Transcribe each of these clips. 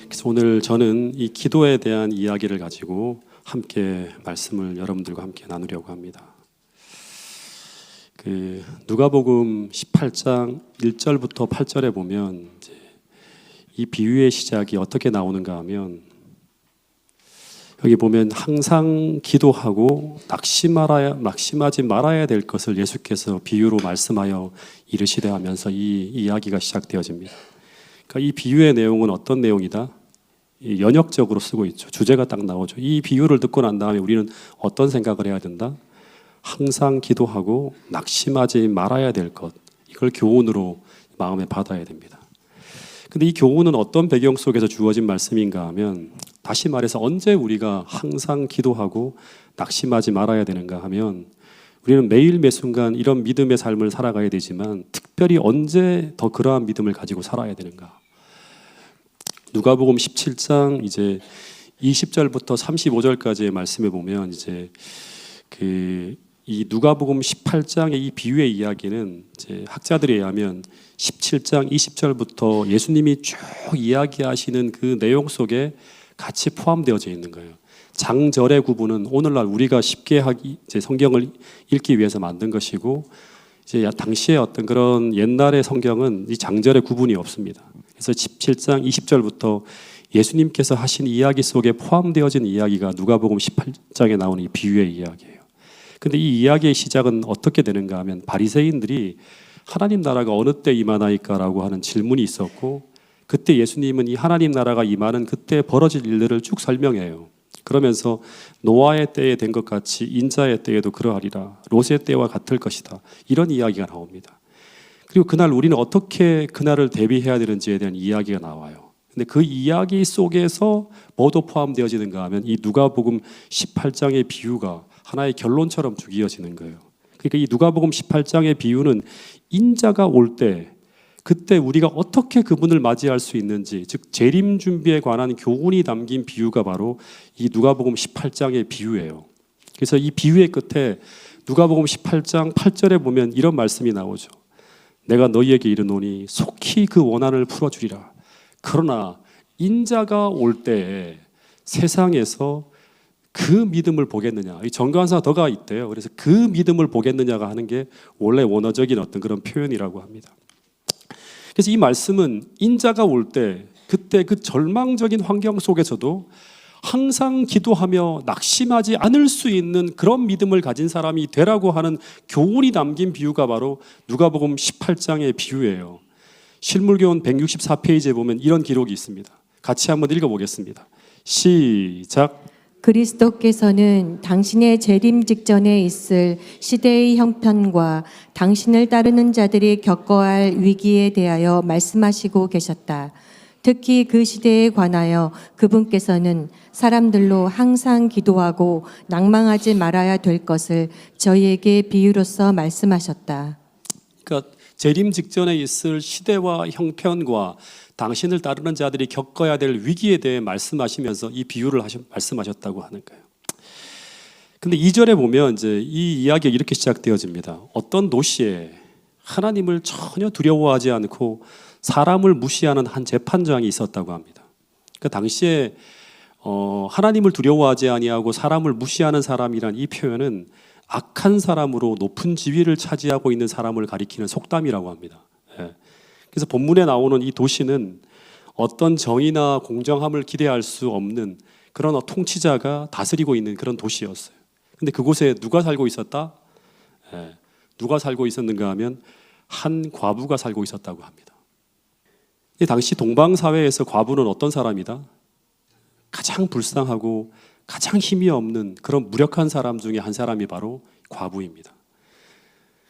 그래서 오늘 저는 이 기도에 대한 이야기를 가지고 함께 말씀을 여러분들과 함께 나누려고 합니다. 누가복음 18장 1절부터 8절에 보면 이제 이 비유의 시작이 어떻게 나오는가 하면, 여기 보면 항상 기도하고 낙심하지 말아야 될 것을 예수께서 비유로 말씀하여 이르시되 하면서 이 이야기가 시작되어집니다. 그러니까 이 비유의 내용은 어떤 내용이다? 연역적으로 쓰고 있죠. 주제가 딱 나오죠. 이 비유를 듣고 난 다음에 우리는 어떤 생각을 해야 된다? 항상 기도하고 낙심하지 말아야 될 것, 이걸 교훈으로 마음에 받아야 됩니다. 근데 이 교훈은 어떤 배경 속에서 주어진 말씀인가 하면, 다시 말해서 언제 우리가 항상 기도하고 낙심하지 말아야 되는가 하면, 우리는 매일 매순간 이런 믿음의 삶을 살아가야 되지만 특별히 언제 더 그러한 믿음을 가지고 살아야 되는가? 누가복음 17장 이제 20절부터 35절까지의 말씀에 보면 이제 이 누가복음 18장의 이 비유의 이야기는 이제 학자들에 의하면 17장 20절부터 예수님이 쭉 이야기하시는 그 내용 속에 같이 포함되어져 있는 거예요. 장절의 구분은 오늘날 우리가 쉽게 이제 성경을 읽기 위해서 만든 것이고, 이제 당시에 어떤 그런 옛날의 성경은 이 장절의 구분이 없습니다. 그래서 17장 20절부터 예수님께서 하신 이야기 속에 포함되어진 이야기가 누가복음 18장에 나오는 이 비유의 이야기예요. 근데 이 이야기의 시작은 어떻게 되는가 하면, 바리새인들이 하나님 나라가 어느 때 임하나이까라고 하는 질문이 있었고, 그때 예수님은 이 하나님 나라가 임하는 그때 벌어질 일들을 쭉 설명해요. 그러면서 노아의 때에 된 것 같이 인자의 때에도 그러하리라, 롯의 때와 같을 것이다, 이런 이야기가 나옵니다. 그리고 그날 우리는 어떻게 그날을 대비해야 되는지에 대한 이야기가 나와요. 근데 그 이야기 속에서 뭐도 포함되어지는가 하면, 이 누가복음 18장의 비유가 하나의 결론처럼 쭉 이어지는 거예요. 그러니까 이 누가복음 18장의 비유는 인자가 올 때, 그때 우리가 어떻게 그분을 맞이할 수 있는지, 즉 재림 준비에 관한 교훈이 담긴 비유가 바로 이 누가복음 18장의 비유예요. 그래서 이 비유의 끝에 누가복음 18장 8절에 보면 이런 말씀이 나오죠. 내가 너희에게 이르노니 속히 그 원한을 풀어주리라. 그러나 인자가 올 때에 세상에서 그 믿음을 보겠느냐, 이 정관사 더가 있대요. 그래서 그 믿음을 보겠느냐가 하는 게 원래 원어적인 어떤 그런 표현이라고 합니다. 그래서 이 말씀은 인자가 올 때, 그때 그 절망적인 환경 속에서도 항상 기도하며 낙심하지 않을 수 있는 그런 믿음을 가진 사람이 되라고 하는 교훈이 담긴 비유가 바로 누가복음 18장의 비유예요. 실물교원 164페이지에 보면 이런 기록이 있습니다. 같이 한번 읽어보겠습니다. 시작. 그리스도께서는 당신의 재림 직전에 있을 시대의 형편과 당신을 따르는 자들이 겪어야 할 위기에 대하여 말씀하시고 계셨다. 특히 그 시대에 관하여 그분께서는 사람들로 항상 기도하고 낭망하지 말아야 될 것을 저희에게 비유로서 말씀하셨다. 그러니까 재림 직전에 있을 시대와 형편과 당신을 따르는 자들이 겪어야 될 위기에 대해 말씀하시면서 이 비유를 말씀하셨다고 하는 거예요. 근데 2절에 보면 이제 이 이야기가 이렇게 시작되어집니다. 어떤 도시에 하나님을 전혀 두려워하지 않고 사람을 무시하는 한 재판장이 있었다고 합니다. 그 당시에 하나님을 두려워하지 아니하고 사람을 무시하는 사람이란 이 표현은 악한 사람으로 높은 지위를 차지하고 있는 사람을 가리키는 속담이라고 합니다. 그래서 본문에 나오는 이 도시는 어떤 정의나 공정함을 기대할 수 없는 그런 통치자가 다스리고 있는 그런 도시였어요. 근데 그곳에 누가 살고 있었다? 누가 살고 있었는가 하면 한 과부가 살고 있었다고 합니다. 당시 동방사회에서 과부는 어떤 사람이다? 가장 불쌍하고 가장 힘이 없는 그런 무력한 사람 중에 한 사람이 바로 과부입니다.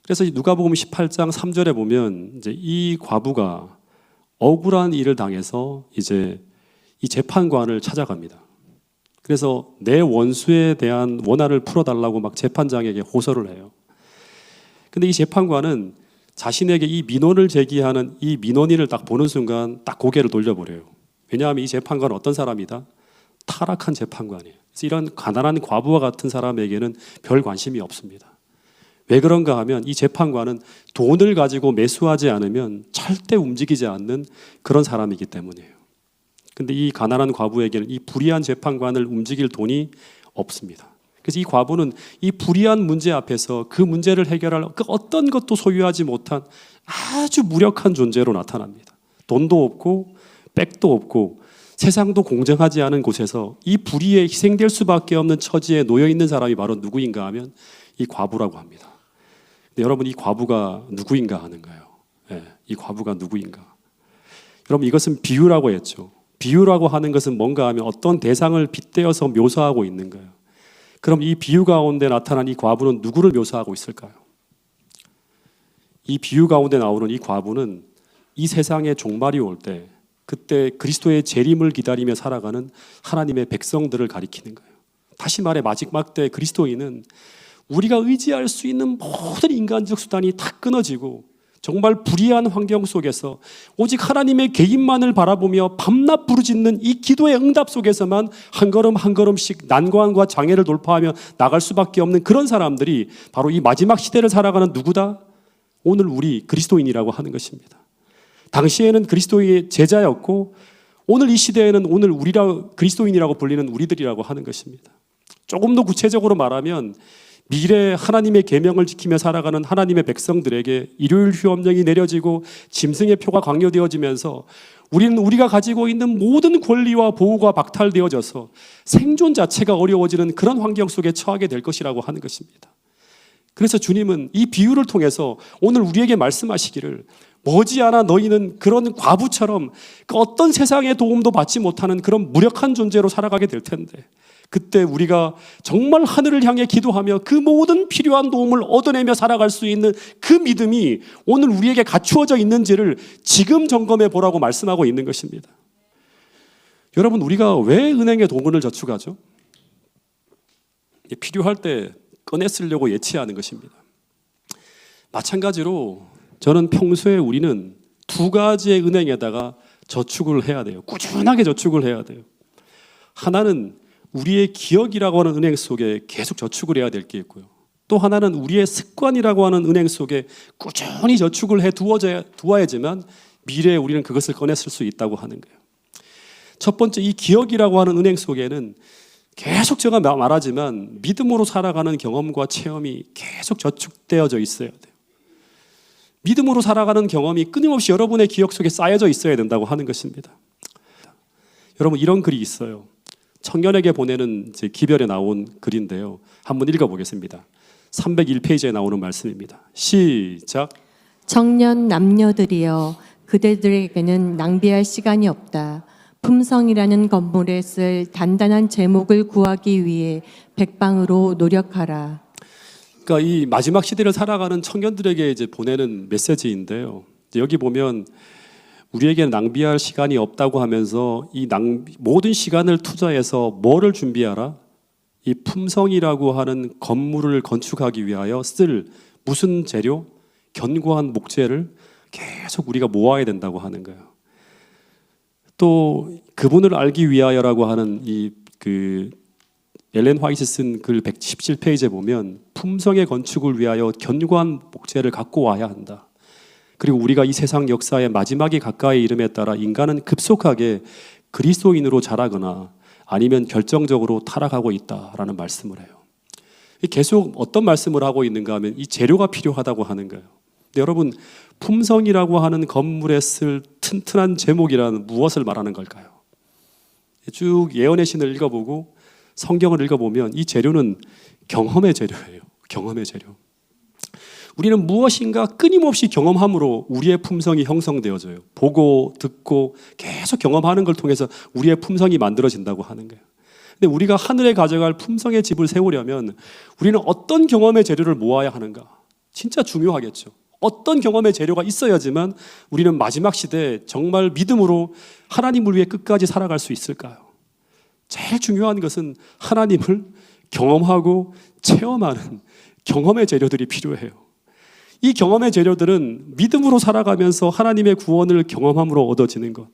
그래서 누가복음 18장 3절에 보면 이제 이 과부가 억울한 일을 당해서 이제 이 재판관을 찾아갑니다. 그래서 내 원수에 대한 원한을 풀어달라고 막 재판장에게 호소를 해요. 근데 이 재판관은 자신에게 이 민원을 제기하는 이 민원인을 딱 보는 순간 딱 고개를 돌려버려요. 왜냐하면 이 재판관은 어떤 사람이다? 타락한 재판관이에요. 그래서 이런 가난한 과부와 같은 사람에게는 별 관심이 없습니다. 왜 그런가 하면 이 재판관은 돈을 가지고 매수하지 않으면 절대 움직이지 않는 그런 사람이기 때문이에요. 근데 이 가난한 과부에게는 이 불의한 재판관을 움직일 돈이 없습니다. 그래서 이 과부는 이 불의한 문제 앞에서 그 문제를 해결할 그 어떤 것도 소유하지 못한 아주 무력한 존재로 나타납니다. 돈도 없고 백도 없고 세상도 공정하지 않은 곳에서 이 불의에 희생될 수밖에 없는 처지에 놓여 있는 사람이 바로 누구인가 하면 이 과부라고 합니다. 근데 여러분, 이 과부가 누구인가 하는가요? 네, 이 과부가 누구인가? 여러분, 이것은 비유라고 했죠. 비유라고 하는 것은 뭔가 하면 어떤 대상을 빗대어서 묘사하고 있는 거예요. 그럼 이 비유 가운데 나타난 이 과부는 누구를 묘사하고 있을까요? 이 비유 가운데 나오는 이 과부는 이 세상의 종말이 올 때 그때 그리스도의 재림을 기다리며 살아가는 하나님의 백성들을 가리키는 거예요. 다시 말해 마지막 때 그리스도인은 우리가 의지할 수 있는 모든 인간적 수단이 다 끊어지고 정말 불의한 환경 속에서 오직 하나님의 개인만을 바라보며 밤낮 부르짖는 이 기도의 응답 속에서만 한 걸음 한 걸음씩 난관과 장애를 돌파하며 나갈 수밖에 없는 그런 사람들이 바로 이 마지막 시대를 살아가는 누구다? 오늘 우리 그리스도인이라고 하는 것입니다. 당시에는 그리스도의 제자였고 오늘 이 시대에는 오늘 그리스도인이라고 불리는 우리들이라고 하는 것입니다. 조금 더 구체적으로 말하면 미래 하나님의 계명을 지키며 살아가는 하나님의 백성들에게 일요일 휴업령이 내려지고 짐승의 표가 강요되어지면서 우리는 우리가 가지고 있는 모든 권리와 보호가 박탈되어져서 생존 자체가 어려워지는 그런 환경 속에 처하게 될 것이라고 하는 것입니다. 그래서 주님은 이 비유를 통해서 오늘 우리에게 말씀하시기를 머지않아 너희는 그런 과부처럼 그 어떤 세상의 도움도 받지 못하는 그런 무력한 존재로 살아가게 될 텐데 그때 우리가 정말 하늘을 향해 기도하며 그 모든 필요한 도움을 얻어내며 살아갈 수 있는 그 믿음이 오늘 우리에게 갖추어져 있는지를 지금 점검해 보라고 말씀하고 있는 것입니다. 여러분, 우리가 왜 은행에 돈을 저축하죠? 필요할 때 꺼내 쓰려고 예치하는 것입니다. 마찬가지로 저는 평소에 우리는 두 가지의 은행에다가 저축을 해야 돼요. 꾸준하게 저축을 해야 돼요. 하나는 우리의 기억이라고 하는 은행 속에 계속 저축을 해야 될 게 있고요. 또 하나는 우리의 습관이라고 하는 은행 속에 꾸준히 저축을 해 두어야지만 미래에 우리는 그것을 꺼내 쓸 수 있다고 하는 거예요. 첫 번째, 이 기억이라고 하는 은행 속에는 계속 제가 말하지만 믿음으로 살아가는 경험과 체험이 계속 저축되어져 있어야 돼요. 믿음으로 살아가는 경험이 끊임없이 여러분의 기억 속에 쌓여져 있어야 된다고 하는 것입니다. 여러분, 이런 글이 있어요. 청년에게 보내는 기별에 나온 글인데요. 한번 읽어보겠습니다. 301페이지에 나오는 말씀입니다. 시작. 청년 남녀들이여 그대들에게는 낭비할 시간이 없다. 품성이라는 건물에 쓸 단단한 제목을 구하기 위해 백방으로 노력하라. 그러니까 이 마지막 시대를 살아가는 청년들에게 이제 보내는 메시지인데요. 여기 보면 우리에게 낭비할 시간이 없다고 하면서 이 모든 시간을 투자해서 뭐를 준비하라? 이 품성이라고 하는 건물을 건축하기 위하여 쓸 무슨 재료? 견고한 목재를 계속 우리가 모아야 된다고 하는 거예요. 또 그분을 알기 위하여라고 하는 엘렌 화이트 쓴 글 117페이지에 보면 품성의 건축을 위하여 견고한 목재를 갖고 와야 한다. 그리고 우리가 이 세상 역사의 마지막이 가까이 이름에 따라 인간은 급속하게 그리스도인으로 자라거나 아니면 결정적으로 타락하고 있다라는 말씀을 해요. 계속 어떤 말씀을 하고 있는가 하면 이 재료가 필요하다고 하는 거예요. 근데 여러분, 품성이라고 하는 건물에 쓸 튼튼한 제목이란 무엇을 말하는 걸까요? 쭉 예언의 신을 읽어보고 성경을 읽어보면 이 재료는 경험의 재료예요. 경험의 재료. 우리는 무엇인가 끊임없이 경험함으로 우리의 품성이 형성되어져요. 보고 듣고 계속 경험하는 걸 통해서 우리의 품성이 만들어진다고 하는 거예요. 근데 우리가 하늘에 가져갈 품성의 집을 세우려면 우리는 어떤 경험의 재료를 모아야 하는가? 진짜 중요하겠죠. 어떤 경험의 재료가 있어야지만 우리는 마지막 시대에 정말 믿음으로 하나님을 위해 끝까지 살아갈 수 있을까요? 제일 중요한 것은 하나님을 경험하고 체험하는 경험의 재료들이 필요해요. 이 경험의 재료들은 믿음으로 살아가면서 하나님의 구원을 경험함으로 얻어지는 것,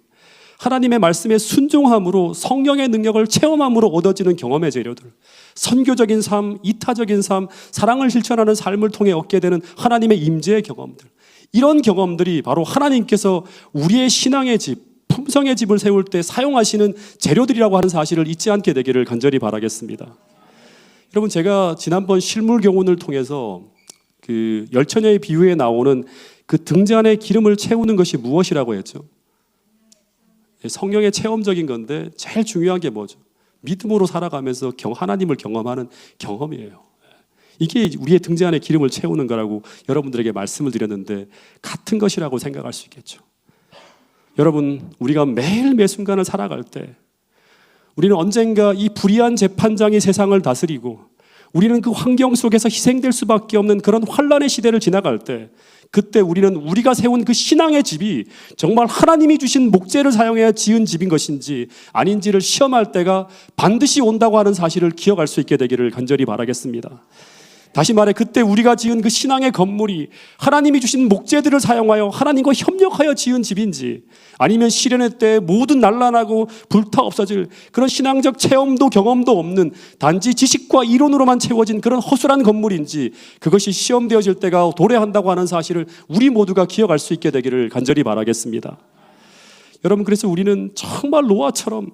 하나님의 말씀에 순종함으로 성령의 능력을 체험함으로 얻어지는 경험의 재료들, 선교적인 삶, 이타적인 삶, 사랑을 실천하는 삶을 통해 얻게 되는 하나님의 임재의 경험들, 이런 경험들이 바로 하나님께서 우리의 신앙의 집, 품성의 집을 세울 때 사용하시는 재료들이라고 하는 사실을 잊지 않게 되기를 간절히 바라겠습니다. 여러분, 제가 지난번 실물 교훈을 통해서 그 열처녀의 비유에 나오는 그 등잔에 기름을 채우는 것이 무엇이라고 했죠? 성령의 체험적인 건데 제일 중요한 게 뭐죠? 믿음으로 살아가면서 하나님을 경험하는 경험이에요. 이게 우리의 등잔에 기름을 채우는 거라고 여러분들에게 말씀을 드렸는데 같은 것이라고 생각할 수 있겠죠. 여러분, 우리가 매일 매 순간을 살아갈 때 우리는 언젠가 이 불의한 재판장이 세상을 다스리고 우리는 그 환경 속에서 희생될 수밖에 없는 그런 환란의 시대를 지나갈 때, 그때 우리는 우리가 세운 그 신앙의 집이 정말 하나님이 주신 목재를 사용해야 지은 집인 것인지 아닌지를 시험할 때가 반드시 온다고 하는 사실을 기억할 수 있게 되기를 간절히 바라겠습니다. 다시 말해, 그때 우리가 지은 그 신앙의 건물이 하나님이 주신 목재들을 사용하여 하나님과 협력하여 지은 집인지, 아니면 시련의 때 모든 난란하고 불타 없어질 그런 신앙적 체험도 경험도 없는 단지 지식과 이론으로만 채워진 그런 허술한 건물인지, 그것이 시험되어질 때가 도래한다고 하는 사실을 우리 모두가 기억할 수 있게 되기를 간절히 바라겠습니다. 여러분, 그래서 우리는 정말 노아처럼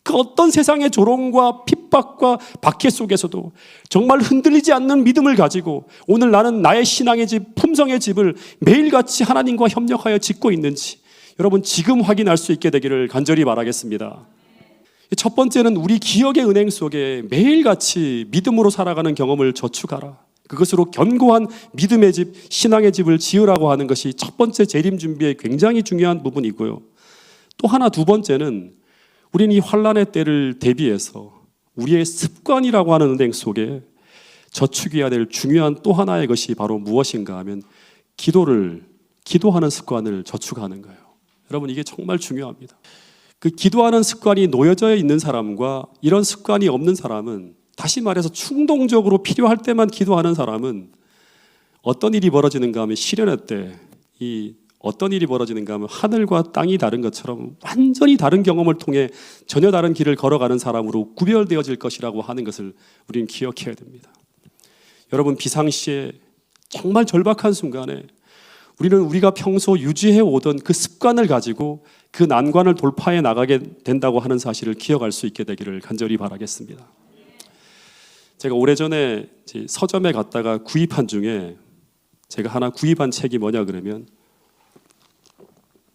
그 어떤 세상의 조롱과 핍박과 박해 속에서도 정말 흔들리지 않는 믿음을 가지고 오늘 나는 나의 신앙의 집, 품성의 집을 매일같이 하나님과 협력하여 짓고 있는지 여러분 지금 확인할 수 있게 되기를 간절히 바라겠습니다. 첫 번째는 우리 기억의 은행 속에 매일같이 믿음으로 살아가는 경험을 저축하라. 그것으로 견고한 믿음의 집, 신앙의 집을 지으라고 하는 것이 첫 번째 재림 준비의 굉장히 중요한 부분이고요. 또 하나, 두 번째는 우리는 이 환란의 때를 대비해서 우리의 습관이라고 하는 은행 속에 저축해야 될 중요한 또 하나의 것이 바로 무엇인가 하면 기도하는 습관을 저축하는 거예요. 여러분, 이게 정말 중요합니다. 그 기도하는 습관이 놓여져 있는 사람과 이런 습관이 없는 사람은, 다시 말해서 충동적으로 필요할 때만 기도하는 사람은 어떤 일이 벌어지는가 하면 시련의 때 어떤 일이 벌어지는가 하면 하늘과 땅이 다른 것처럼 완전히 다른 경험을 통해 전혀 다른 길을 걸어가는 사람으로 구별되어질 것이라고 하는 것을 우리는 기억해야 됩니다. 여러분, 비상시에 정말 절박한 순간에 우리는 우리가 평소 유지해 오던 그 습관을 가지고 그 난관을 돌파해 나가게 된다고 하는 사실을 기억할 수 있게 되기를 간절히 바라겠습니다. 제가 오래전에 서점에 갔다가 구입한 중에 제가 하나 구입한 책이 뭐냐 그러면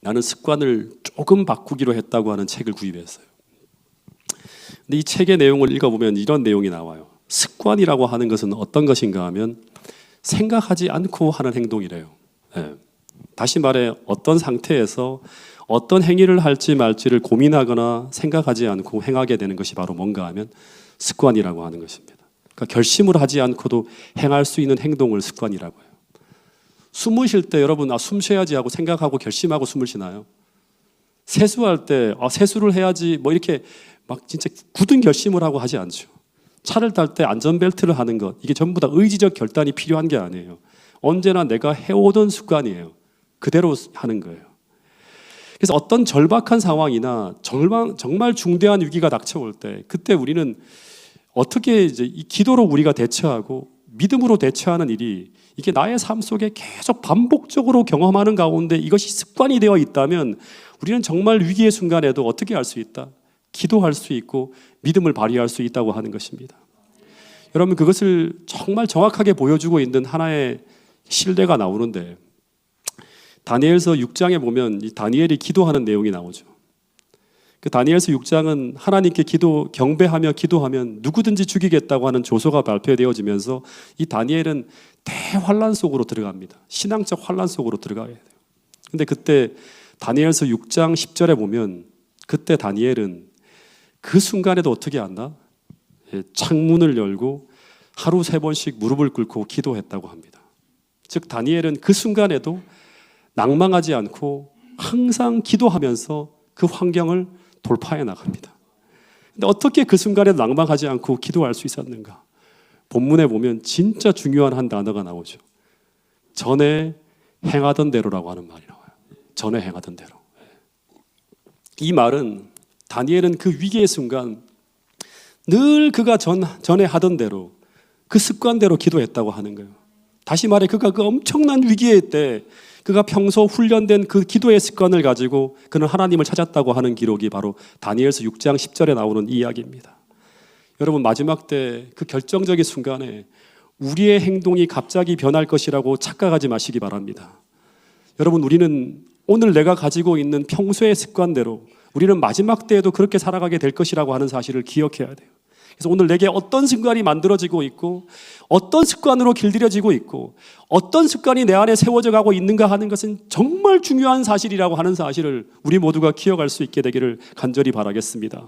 나는 습관을 조금 바꾸기로 했다고 하는 책을 구입했어요. 근데 이 책의 내용을 읽어보면 이런 내용이 나와요. 습관이라고 하는 것은 어떤 것인가 하면 생각하지 않고 하는 행동이래요. 네. 다시 말해, 어떤 상태에서 어떤 행위를 할지 말지를 고민하거나 생각하지 않고 행하게 되는 것이 바로 뭔가 하면 습관이라고 하는 것입니다. 그러니까 결심을 하지 않고도 행할 수 있는 행동을 습관이라고 해요. 숨을 쉴 때 여러분 숨 쉬어야지 하고 생각하고 결심하고 숨을 쉬나요? 세수할 때 세수를 해야지 뭐 이렇게 막 진짜 굳은 결심을 하고 하지 않죠. 차를 탈 때 안전벨트를 하는 것, 이게 전부 다 의지적 결단이 필요한 게 아니에요. 언제나 내가 해오던 습관이에요. 그대로 하는 거예요. 그래서 어떤 절박한 상황이나 정말 중대한 위기가 닥쳐올 때 그때 우리는 어떻게 이제 이 기도로 우리가 대처하고 믿음으로 대처하는 일이 이게 나의 삶 속에 계속 반복적으로 경험하는 가운데 이것이 습관이 되어 있다면 우리는 정말 위기의 순간에도 어떻게 할 수 있다? 기도할 수 있고 믿음을 발휘할 수 있다고 하는 것입니다. 여러분, 그것을 정말 정확하게 보여주고 있는 하나의 실례가 나오는데 다니엘서 6장에 보면 이 다니엘이 기도하는 내용이 나오죠. 그 다니엘서 6장은 하나님께 경배하며 기도하면 누구든지 죽이겠다고 하는 조서가 발표되어지면서 이 다니엘은 대환란 속으로 들어갑니다. 신앙적 환란 속으로 들어가야 돼요. 근데 그때 다니엘서 6장 10절에 보면 그때 다니엘은 그 순간에도 어떻게 한다? 창문을 열고 하루 3번씩 무릎을 꿇고 기도했다고 합니다. 즉 다니엘은 그 순간에도 낭망하지 않고 항상 기도하면서 그 환경을 돌파해 나갑니다. 근데 어떻게 그 순간에 낭망하지 않고 기도할 수 있었는가? 본문에 보면 진짜 중요한 한 단어가 나오죠. 전에 행하던 대로라고 하는 말이 나와요. 전에 행하던 대로. 이 말은 다니엘은 그 위기의 순간 늘 그가 전에 하던 대로 그 습관대로 기도했다고 하는 거예요. 다시 말해 그가 그 엄청난 위기의 때 그가 평소 훈련된 그 기도의 습관을 가지고 그는 하나님을 찾았다고 하는 기록이 바로 다니엘서 6장 10절에 나오는 이 이야기입니다. 여러분 마지막 때 그 결정적인 순간에 우리의 행동이 갑자기 변할 것이라고 착각하지 마시기 바랍니다. 여러분 우리는 오늘 내가 가지고 있는 평소의 습관대로 우리는 마지막 때에도 그렇게 살아가게 될 것이라고 하는 사실을 기억해야 돼요. 그래서 오늘 내게 어떤 습관이 만들어지고 있고 어떤 습관으로 길들여지고 있고 어떤 습관이 내 안에 세워져 가고 있는가 하는 것은 정말 중요한 사실이라고 하는 사실을 우리 모두가 기억할 수 있게 되기를 간절히 바라겠습니다.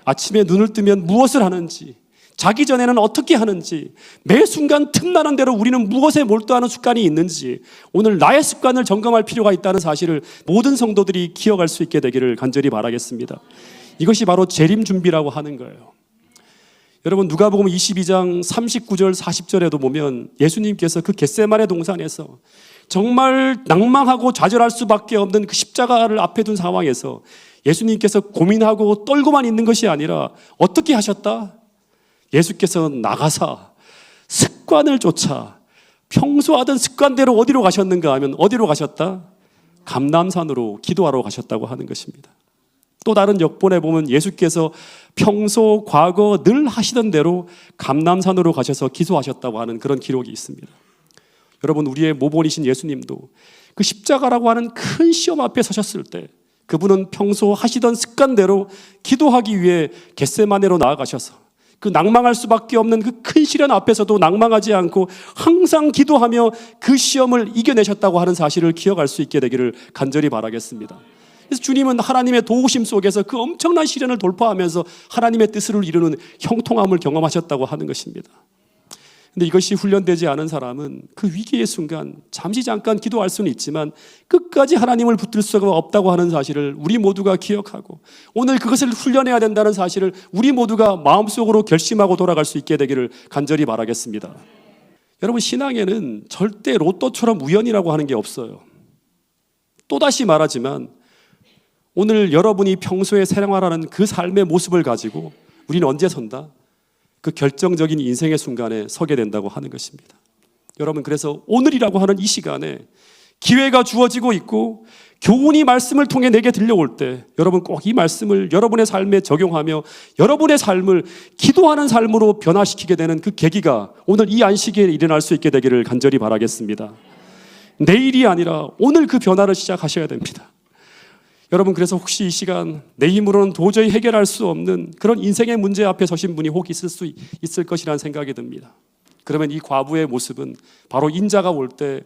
아침에 눈을 뜨면 무엇을 하는지, 자기 전에는 어떻게 하는지, 매 순간 틈나는 대로 우리는 무엇에 몰두하는 습관이 있는지 오늘 나의 습관을 점검할 필요가 있다는 사실을 모든 성도들이 기억할 수 있게 되기를 간절히 바라겠습니다. 이것이 바로 재림 준비라고 하는 거예요. 여러분 누가복음 22장 39절 40절에도 보면 예수님께서 그 겟세마네 동산에서 정말 낭망하고 좌절할 수밖에 없는 그 십자가를 앞에 둔 상황에서 예수님께서 고민하고 떨고만 있는 것이 아니라 어떻게 하셨다? 예수께서 나가사 습관을 쫓아 평소 하던 습관대로 어디로 가셨는가 하면 어디로 가셨다? 감람산으로 기도하러 가셨다고 하는 것입니다. 또 다른 역본에 보면 예수께서 평소 과거 늘 하시던 대로 감람산으로 가셔서 기도하셨다고 하는 그런 기록이 있습니다. 여러분 우리의 모본이신 예수님도 그 십자가라고 하는 큰 시험 앞에 서셨을 때 그분은 평소 하시던 습관대로 기도하기 위해 겟세마네로 나아가셔서 그 낭망할 수밖에 없는 그 큰 시련 앞에서도 낭망하지 않고 항상 기도하며 그 시험을 이겨내셨다고 하는 사실을 기억할 수 있게 되기를 간절히 바라겠습니다. 그래서 주님은 하나님의 도우심 속에서 그 엄청난 시련을 돌파하면서 하나님의 뜻을 이루는 형통함을 경험하셨다고 하는 것입니다. 근데 이것이 훈련되지 않은 사람은 그 위기의 순간 잠시 잠깐 기도할 수는 있지만 끝까지 하나님을 붙들 수가 없다고 하는 사실을 우리 모두가 기억하고 오늘 그것을 훈련해야 된다는 사실을 우리 모두가 마음속으로 결심하고 돌아갈 수 있게 되기를 간절히 바라겠습니다. 여러분 신앙에는 절대 로또처럼 우연이라고 하는 게 없어요. 또다시 말하지만 오늘 여러분이 평소에 생활하는 그 삶의 모습을 가지고 우리는 언제 선다? 그 결정적인 인생의 순간에 서게 된다고 하는 것입니다. 여러분 그래서 오늘이라고 하는 이 시간에 기회가 주어지고 있고 교훈이 말씀을 통해 내게 들려올 때 여러분 꼭 이 말씀을 여러분의 삶에 적용하며 여러분의 삶을 기도하는 삶으로 변화시키게 되는 그 계기가 오늘 이 안식일에 일어날 수 있게 되기를 간절히 바라겠습니다. 내일이 아니라 오늘 그 변화를 시작하셔야 됩니다. 여러분 그래서 혹시 이 시간 내 힘으로는 도저히 해결할 수 없는 그런 인생의 문제 앞에 서신 분이 혹 있을 것이라는 생각이 듭니다. 그러면 이 과부의 모습은 바로 인자가 올 때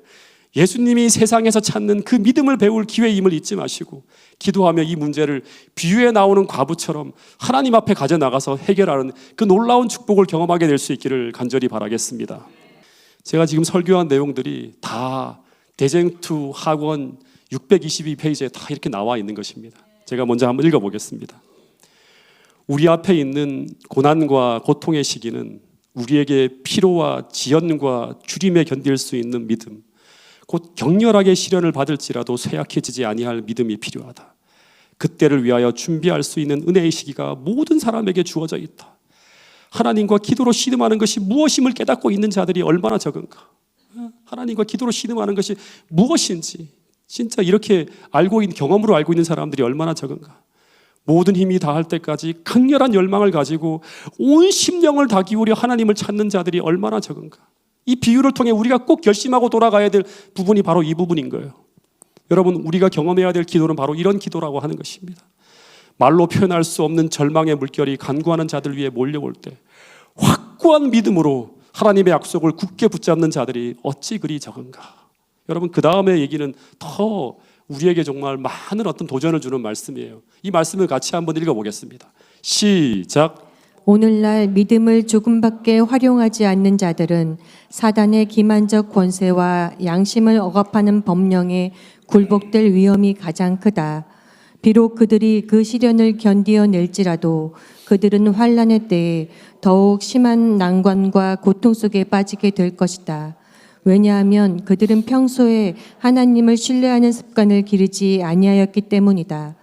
예수님이 세상에서 찾는 그 믿음을 배울 기회임을 잊지 마시고 기도하며 이 문제를 비유에 나오는 과부처럼 하나님 앞에 가져나가서 해결하는 그 놀라운 축복을 경험하게 될 수 있기를 간절히 바라겠습니다. 제가 지금 설교한 내용들이 다 대쟁투 학원 622페이지에 다 이렇게 나와 있는 것입니다. 제가 먼저 한번 읽어보겠습니다. 우리 앞에 있는 고난과 고통의 시기는 우리에게 피로와 지연과 주림에 견딜 수 있는 믿음, 곧 격렬하게 시련을 받을지라도 쇠약해지지 아니할 믿음이 필요하다. 그때를 위하여 준비할 수 있는 은혜의 시기가 모든 사람에게 주어져 있다. 하나님과 기도로 신음하는 것이 무엇임을 깨닫고 있는 자들이 얼마나 적은가. 하나님과 기도로 신음하는 것이 무엇인지 진짜 이렇게 경험으로 알고 있는 사람들이 얼마나 적은가. 모든 힘이 다할 때까지 강렬한 열망을 가지고 온 심령을 다 기울여 하나님을 찾는 자들이 얼마나 적은가. 이 비유를 통해 우리가 꼭 결심하고 돌아가야 될 부분이 바로 이 부분인 거예요. 여러분 우리가 경험해야 될 기도는 바로 이런 기도라고 하는 것입니다. 말로 표현할 수 없는 절망의 물결이 간구하는 자들 위에 몰려올 때 확고한 믿음으로 하나님의 약속을 굳게 붙잡는 자들이 어찌 그리 적은가. 여러분 그 다음에 얘기는 더 우리에게 정말 많은 어떤 도전을 주는 말씀이에요. 이 말씀을 같이 한번 읽어보겠습니다. 시작. 오늘날 믿음을 조금밖에 활용하지 않는 자들은 사단의 기만적 권세와 양심을 억압하는 법령에 굴복될 위험이 가장 크다. 비록 그들이 그 시련을 견디어낼지라도 그들은 환난의 때에 더욱 심한 난관과 고통 속에 빠지게 될 것이다. 왜냐하면 그들은 평소에 하나님을 신뢰하는 습관을 기르지 아니하였기 때문이다.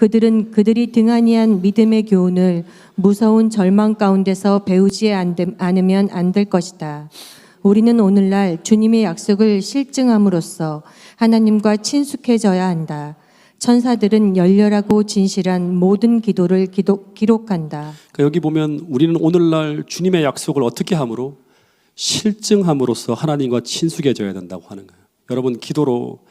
그들은 그들이 등한히한 믿음의 교훈을 무서운 절망 가운데서 배우지 않으면 안 될 것이다. 우리는 오늘날 주님의 약속을 실증함으로써 하나님과 친숙해져야 한다. 천사들은 열렬하고 진실한 모든 기도를 기록한다. 그러니까 여기 보면 우리는 오늘날 주님의 약속을 어떻게 함으로? 실증함으로써 하나님과 친숙해져야 된다고 하는 거예요. 여러분, 기도로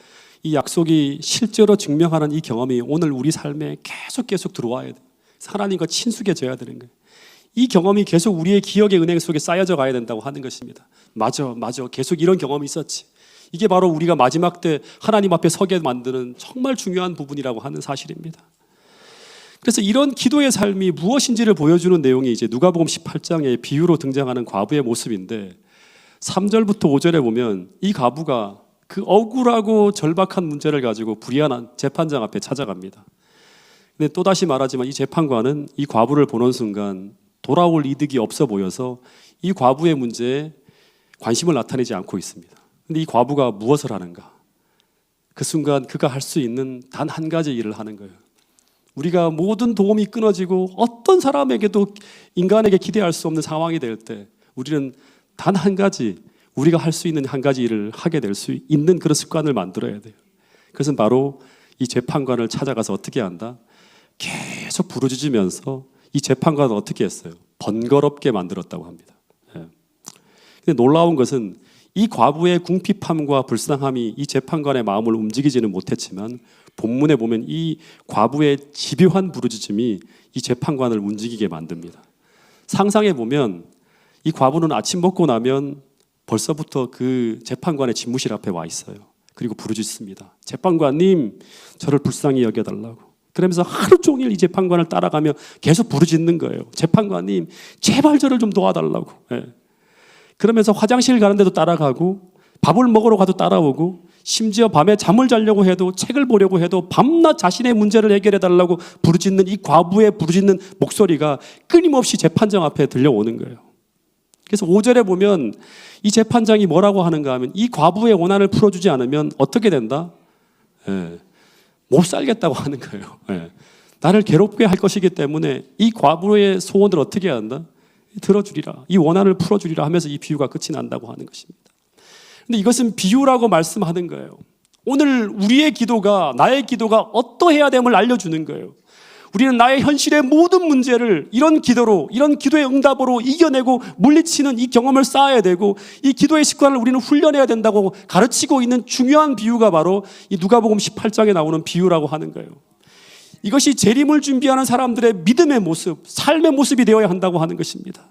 이 약속이 실제로 증명하는 이 경험이 오늘 우리 삶에 계속 들어와야 돼요. 하나님과 친숙해져야 되는 거예요. 이 경험이 계속 우리의 기억의 은행 속에 쌓여져 가야 된다고 하는 것입니다. 맞아. 계속 이런 경험이 있었지. 이게 바로 우리가 마지막 때 하나님 앞에 서게 만드는 정말 중요한 부분이라고 하는 사실입니다. 그래서 이런 기도의 삶이 무엇인지를 보여주는 내용이 이제 누가복음 18장의 비유로 등장하는 과부의 모습인데 3절부터 5절에 보면 이 과부가 그 억울하고 절박한 문제를 가지고 불의한 재판장 앞에 찾아갑니다. 근데 또다시 말하지만 이 재판관은 이 과부를 보는 순간 돌아올 이득이 없어 보여서 이 과부의 문제에 관심을 나타내지 않고 있습니다. 근데 이 과부가 무엇을 하는가? 그 순간 그가 할 수 있는 단 한 가지 일을 하는 거예요. 우리가 모든 도움이 끊어지고 어떤 사람에게도 인간에게 기대할 수 없는 상황이 될 때 우리는 단 한 가지, 우리가 할 수 있는 한 가지 일을 하게 될 수 있는 그런 습관을 만들어야 돼요. 그것은 바로 이 재판관을 찾아가서 어떻게 한다? 계속 부르짖으면서 이 재판관은 어떻게 했어요? 번거롭게 만들었다고 합니다. 근데 놀라운 것은 이 과부의 궁핍함과 불쌍함이 이 재판관의 마음을 움직이지는 못했지만 본문에 보면 이 과부의 집요한 부르짖음이 이 재판관을 움직이게 만듭니다. 상상해 보면 이 과부는 아침 먹고 나면 벌써부터 그 재판관의 집무실 앞에 와 있어요. 그리고 부르짖습니다. 재판관님, 저를 불쌍히 여겨달라고. 그러면서 하루 종일 이 재판관을 따라가며 계속 부르짖는 거예요. 재판관님, 제발 저를 좀 도와달라고. 그러면서 화장실 가는데도 따라가고 밥을 먹으러 가도 따라오고 심지어 밤에 잠을 자려고 해도 책을 보려고 해도 밤낮 자신의 문제를 해결해 달라고 부르짖는 이 과부의 부르짖는 목소리가 끊임없이 재판장 앞에 들려오는 거예요. 그래서 5절에 보면 이 재판장이 뭐라고 하는가 하면 이 과부의 원한을 풀어주지 않으면 어떻게 된다? 못 살겠다고 하는 거예요. 나를 괴롭게 할 것이기 때문에 이 과부의 소원을 어떻게 한다? 들어주리라. 이 원한을 풀어주리라 하면서 이 비유가 끝이 난다고 하는 것입니다. 근데 이것은 비유라고 말씀하는 거예요. 오늘 우리의 기도가, 나의 기도가 어떠해야 됨을 알려주는 거예요. 우리는 나의 현실의 모든 문제를 이런 기도로, 이런 기도의 응답으로 이겨내고 물리치는 이 경험을 쌓아야 되고 이 기도의 습관을 우리는 훈련해야 된다고 가르치고 있는 중요한 비유가 바로 이 누가복음 18장에 나오는 비유라고 하는 거예요. 이것이 재림을 준비하는 사람들의 믿음의 모습, 삶의 모습이 되어야 한다고 하는 것입니다.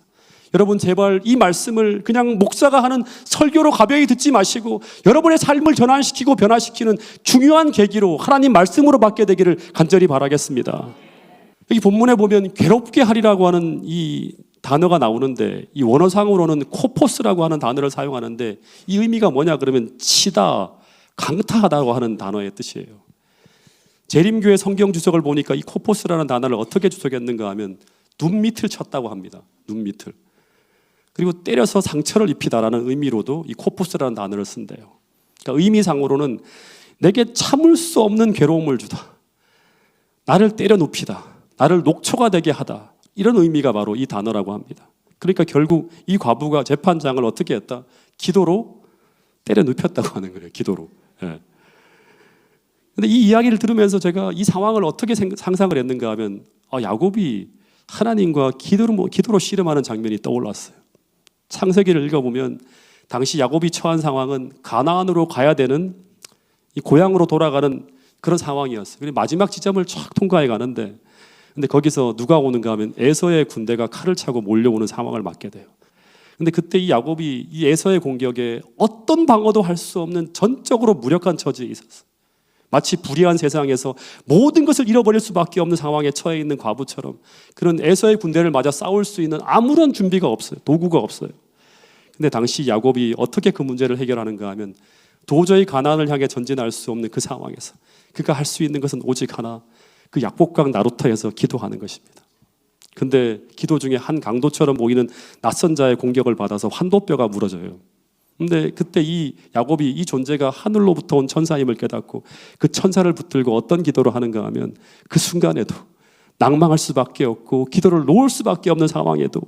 여러분, 제발 이 말씀을 그냥 목사가 하는 설교로 가벼이 듣지 마시고 여러분의 삶을 전환시키고 변화시키는 중요한 계기로 하나님 말씀으로 받게 되기를 간절히 바라겠습니다. 여기 본문에 보면 괴롭게 하리라고 하는 이 단어가 나오는데 이 원어상으로는 코포스라고 하는 단어를 사용하는데 이 의미가 뭐냐 그러면 치다, 강타하다고 하는 단어의 뜻이에요. 재림교회 성경 주석을 보니까 이 코포스라는 단어를 어떻게 주석했는가 하면 눈 밑을 쳤다고 합니다. 눈 밑을. 그리고 때려서 상처를 입히다라는 의미로도 이 코포스라는 단어를 쓴대요. 그러니까 의미상으로는 내게 참을 수 없는 괴로움을 주다. 나를 때려 눕히다. 나를 녹초가 되게 하다. 이런 의미가 바로 이 단어라고 합니다. 그러니까 결국 이 과부가 재판장을 어떻게 했다? 기도로 때려 눕혔다고 하는 거예요. 기도로. 근데 이 이야기를 들으면서 제가 이 상황을 어떻게 상상을 했는가 하면 야곱이 하나님과 기도로 씨름하는 장면이 떠올랐어요. 창세기를 읽어보면 당시 야곱이 처한 상황은 가나안으로 가야 되는 이 고향으로 돌아가는 그런 상황이었어요. 그리고 마지막 지점을 쫙 통과해 가는데 근데 거기서 누가 오는가 하면 에서의 군대가 칼을 차고 몰려오는 상황을 맞게 돼요. 근데 그때 이 야곱이 이 에서의 공격에 어떤 방어도 할 수 없는 전적으로 무력한 처지에 있었어요. 마치 불의한 세상에서 모든 것을 잃어버릴 수밖에 없는 상황에 처해 있는 과부처럼 그런 에서의 군대를 맞아 싸울 수 있는 아무런 준비가 없어요. 도구가 없어요. 근데 당시 야곱이 어떻게 그 문제를 해결하는가 하면 도저히 가나안을 향해 전진할 수 없는 그 상황에서 그가 할 수 있는 것은 오직 하나, 그 약복강 나루터에서 기도하는 것입니다. 근데 기도 중에 한 강도처럼 보이는 낯선 자의 공격을 받아서 환도뼈가 무너져요. 근데 그때 이 야곱이 이 존재가 하늘로부터 온 천사임을 깨닫고 그 천사를 붙들고 어떤 기도를 하는가 하면 그 순간에도 낭망할 수밖에 없고 기도를 놓을 수밖에 없는 상황에도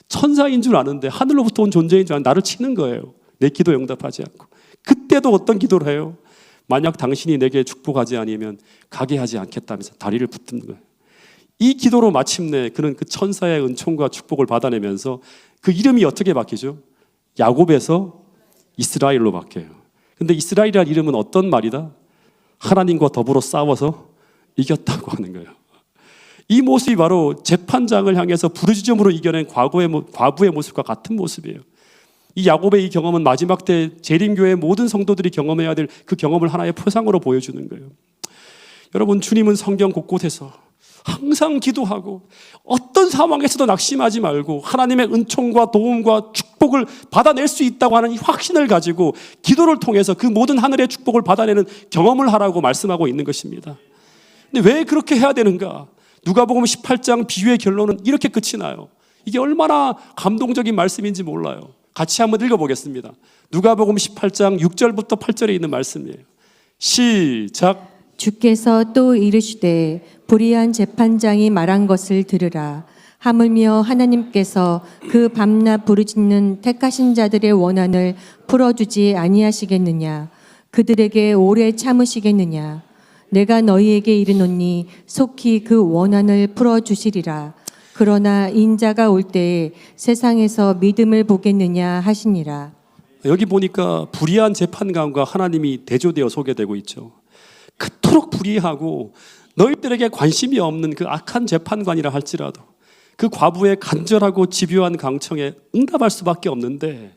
천사인 줄 아는데 하늘로부터 온 존재인 줄 아는데 나를 치는 거예요. 내 기도 응답하지 않고. 그때도 어떤 기도를 해요? 만약 당신이 내게 축복하지 아니면 가게 하지 않겠다면서 다리를 붙드는 거예요. 이 기도로 마침내 그는 그 천사의 은총과 축복을 받아내면서 그 이름이 어떻게 바뀌죠? 야곱에서 이스라엘로 바뀌어요. 근데 이스라엘이라는 이름은 어떤 말이다? 하나님과 더불어 싸워서 이겼다고 하는 거예요. 이 모습이 바로 재판장을 향해서 부르짖음으로 이겨낸 과부의 모습과 같은 모습이에요. 이 야곱의 이 경험은 마지막 때 재림교회의 모든 성도들이 경험해야 될 그 경험을 하나의 표상으로 보여주는 거예요. 여러분, 주님은 성경 곳곳에서 항상 기도하고 어떤 상황에서도 낙심하지 말고 하나님의 은총과 도움과 축복을 받아낼 수 있다고 하는 이 확신을 가지고 기도를 통해서 그 모든 하늘의 축복을 받아내는 경험을 하라고 말씀하고 있는 것입니다. 근데 왜 그렇게 해야 되는가? 누가복음 18장 비유의 결론은 이렇게 끝이 나요. 이게 얼마나 감동적인 말씀인지 몰라요. 같이 한번 읽어보겠습니다. 누가복음 18장 6절부터 8절에 있는 말씀이에요. 시작. 주께서 또 이르시되 불의한 재판장이 말한 것을 들으라. 하물며 하나님께서 그 밤낮 부르짖는 택하신 자들의 원한을 풀어주지 아니하시겠느냐. 그들에게 오래 참으시겠느냐. 내가 너희에게 이르노니 속히 그 원한을 풀어주시리라. 그러나 인자가 올 때에 세상에서 믿음을 보겠느냐 하시니라. 여기 보니까 불의한 재판관과 하나님이 대조되어 소개되고 있죠. 그토록 불의하고 너희들에게 관심이 없는 그 악한 재판관이라 할지라도 그 과부의 간절하고 집요한 강청에 응답할 수밖에 없는데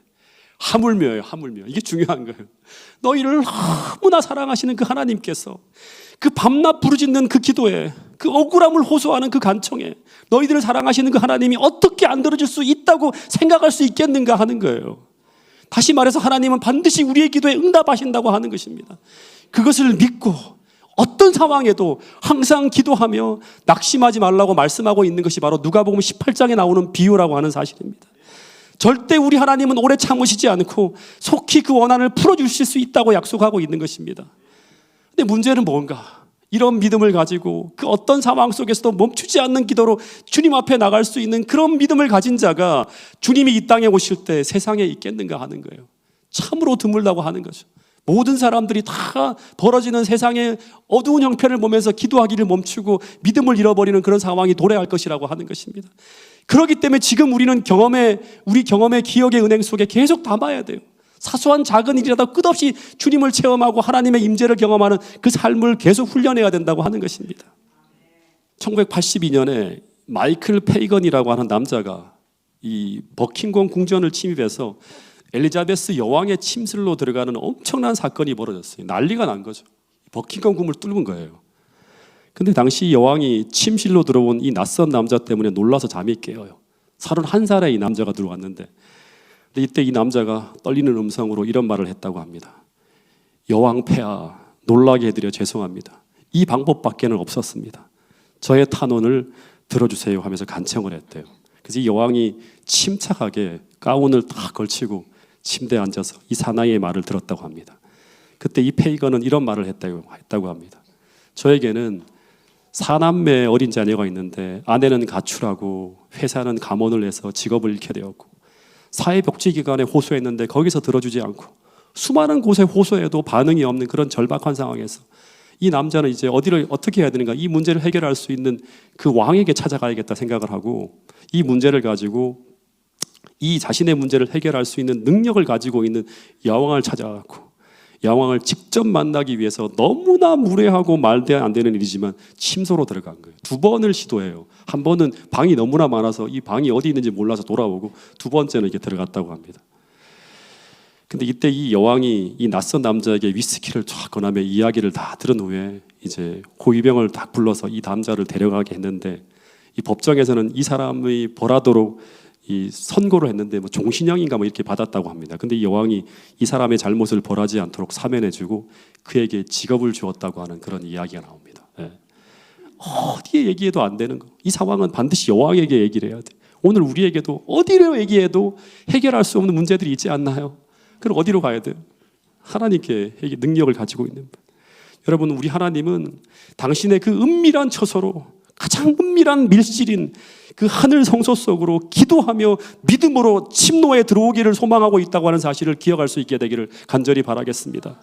하물며요. 하물며. 이게 중요한 거예요. 너희를 너무나 사랑하시는 그 하나님께서 그 밤낮 부르짖는 그 기도에 그 억울함을 호소하는 그 간청에 너희들을 사랑하시는 그 하나님이 어떻게 안 들어줄 수 있다고 생각할 수 있겠는가 하는 거예요. 다시 말해서 하나님은 반드시 우리의 기도에 응답하신다고 하는 것입니다. 그것을 믿고 어떤 상황에도 항상 기도하며 낙심하지 말라고 말씀하고 있는 것이 바로 누가복음 18장에 나오는 비유라고 하는 사실입니다. 절대 우리 하나님은 오래 참으시지 않고 속히 그 원한을 풀어주실 수 있다고 약속하고 있는 것입니다. 근데 문제는 뭔가? 이런 믿음을 가지고 그 어떤 상황 속에서도 멈추지 않는 기도로 주님 앞에 나갈 수 있는 그런 믿음을 가진 자가 주님이 이 땅에 오실 때 세상에 있겠는가 하는 거예요. 참으로 드물다고 하는 거죠. 모든 사람들이 다 벌어지는 세상의 어두운 형편을 보면서 기도하기를 멈추고 믿음을 잃어버리는 그런 상황이 도래할 것이라고 하는 것입니다. 그렇기 때문에 지금 우리는 우리 경험의 기억의 은행 속에 계속 담아야 돼요. 사소한 작은 일이라도 끝없이 주님을 체험하고 하나님의 임재를 경험하는 그 삶을 계속 훈련해야 된다고 하는 것입니다. 1982년에 마이클 페이건이라고 하는 남자가 이 버킹엄 궁전을 침입해서 엘리자베스 여왕의 침실로 들어가는 엄청난 사건이 벌어졌어요. 난리가 난 거죠. 버킹엄 궁을 뚫은 거예요. 근데 당시 여왕이 침실로 들어온 이 낯선 남자 때문에 놀라서 잠이 깨어요. 31살에 이 남자가 들어왔는데 근데 이때 이 남자가 떨리는 음성으로 이런 말을 했다고 합니다. 여왕 폐하, 놀라게 해드려 죄송합니다. 이 방법밖에는 없었습니다. 저의 탄원을 들어주세요 하면서 간청을 했대요. 그래서 이 여왕이 침착하게 가운을 다 걸치고 침대에 앉아서 이 사나이의 말을 들었다고 합니다. 그때 이 페이건은 이런 말을 했다고 합니다. 저에게는 4남매 어린 자녀가 있는데 아내는 가출하고 회사는 감원을 해서 직업을 잃게 되었고 사회복지기관에 호소했는데 거기서 들어주지 않고 수많은 곳에 호소해도 반응이 없는 그런 절박한 상황에서 이 남자는 이제 어디를 어떻게 해야 되는가, 이 문제를 해결할 수 있는 그 왕에게 찾아가야겠다 생각을 하고 이 문제를 가지고 이 자신의 문제를 해결할 수 있는 능력을 가지고 있는 여왕을 찾아가고 여왕을 직접 만나기 위해서 너무나 무례하고 말도 안 되는 일이지만 침소로 들어간 거예요. 2번을 시도해요. 한 번은 방이 너무나 많아서 이 방이 어디 있는지 몰라서 돌아오고 두 번째는 이렇게 들어갔다고 합니다. 근데 이때 이 여왕이 이 낯선 남자에게 위스키를 쫙 권하며 이야기를 다 들은 후에 이제 호위병을 다 불러서 이 남자를 데려가게 했는데 이 법정에서는 이 사람의 벌하도록 이 선고를 했는데 뭐 종신형인가 뭐 이렇게 받았다고 합니다. 근데 이 여왕이 이 사람의 잘못을 벌하지 않도록 사면해주고 그에게 직업을 주었다고 하는 그런 이야기가 나옵니다. 예. 어디에 얘기해도 안 되는 거. 이 상황은 반드시 여왕에게 얘기를 해야 돼. 오늘 우리에게도 어디로 얘기해도 해결할 수 없는 문제들이 있지 않나요? 그럼 어디로 가야 돼요? 하나님께 능력을 가지고 있는 분. 여러분, 우리 하나님은 당신의 그 은밀한 처소로, 가장 은밀한 밀실인 그 하늘 성소 속으로 기도하며 믿음으로 침노에 들어오기를 소망하고 있다고 하는 사실을 기억할 수 있게 되기를 간절히 바라겠습니다.